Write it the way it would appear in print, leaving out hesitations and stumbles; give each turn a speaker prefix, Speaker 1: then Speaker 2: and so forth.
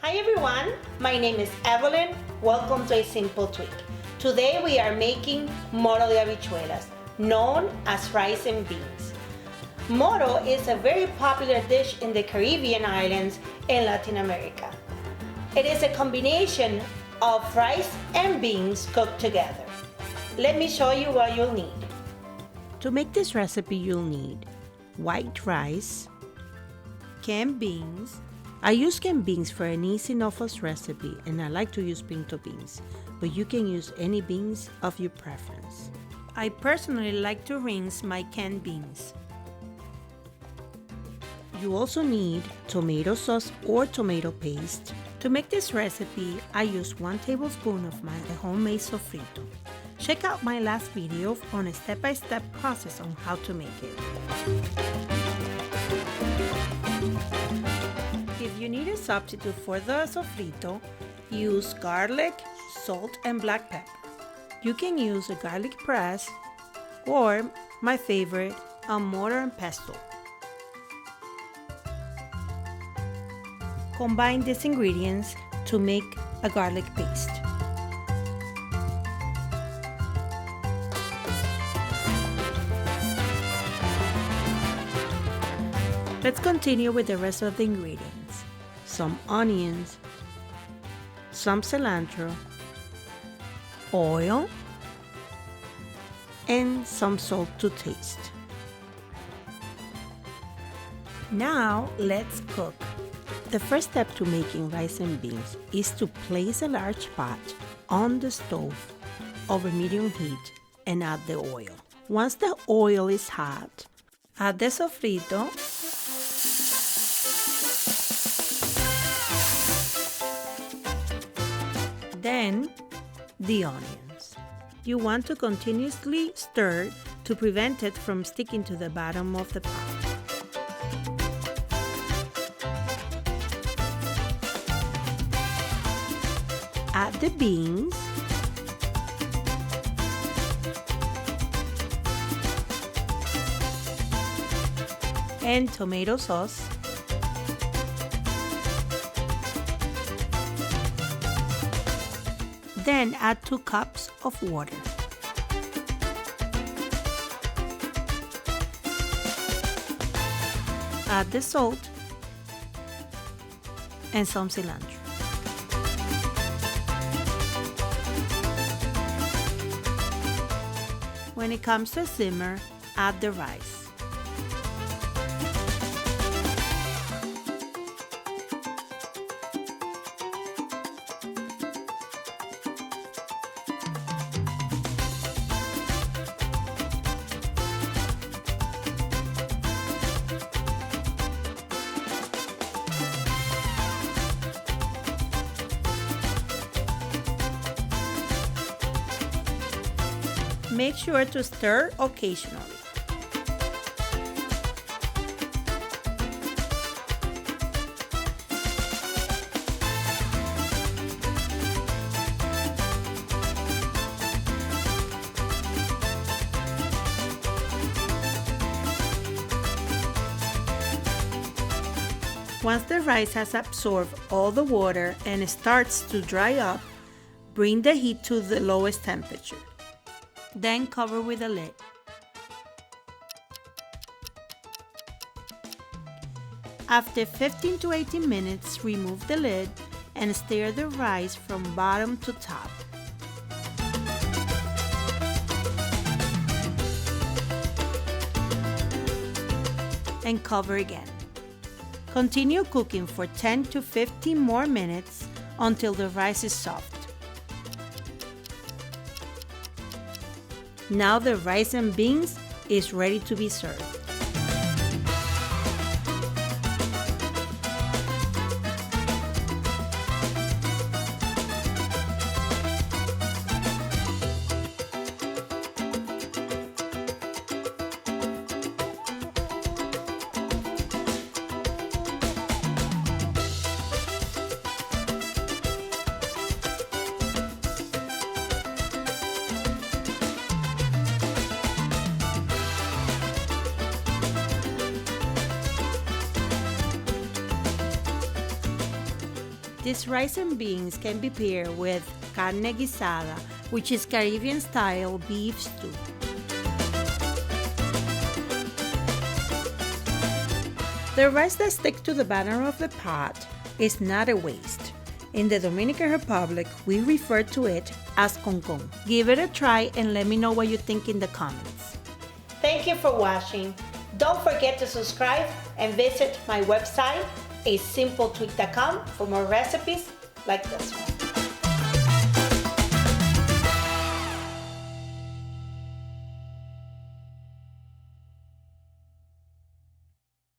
Speaker 1: Hi everyone, my name is Evelyn. Welcome to A Simple Tweak. Today we are making Moro de Habichuelas, known as rice and beans. Moro is a very popular dish in the Caribbean islands and Latin America. It is a combination of rice and beans cooked together. Let me show you what you'll need. To make this recipe, you'll need white rice, canned beans. I use canned beans for an easy no-fuss recipe, and I like to use pinto beans, but you can use any beans of your preference. I personally like to rinse my canned beans. You also need tomato sauce or tomato paste. To make this recipe, I use 1 tablespoon of my homemade sofrito. Check out my last video on a step-by-step process on how to make it. If you need a substitute for the sofrito, use garlic, salt, and black pepper. You can use a garlic press or, my favorite, a mortar and pestle. Combine these ingredients to make a garlic paste. Let's continue with the rest of the ingredients. Some onions, some cilantro, oil, and some salt to taste. Now let's cook. The first step to making rice and beans is to place a large pot on the stove over medium heat and add the oil. Once the oil is hot, add the sofrito, then the onions. You want to continuously stir to prevent it from sticking to the bottom of the pot. Add the beans, and tomato sauce, then add 2 cups of water. Add the salt and some cilantro. When it comes to a simmer, add the rice. Make sure to stir occasionally. Once the rice has absorbed all the water and starts to dry up, bring the heat to the lowest temperature. Then cover with a lid. After 15 to 18 minutes, remove the lid and stir the rice from bottom to top. And cover again. Continue cooking for 10 to 15 more minutes until the rice is soft. Now the rice and beans is ready to be served. These rice and beans can be paired with carne guisada, which is Caribbean-style beef stew. The rice that sticks to the bottom of the pot is not a waste. In the Dominican Republic, we refer to it as concon. Give it a try and let me know what you think in the comments. Thank you for watching. Don't forget to subscribe and visit my website, asimpletweak.com, for more recipes like this one.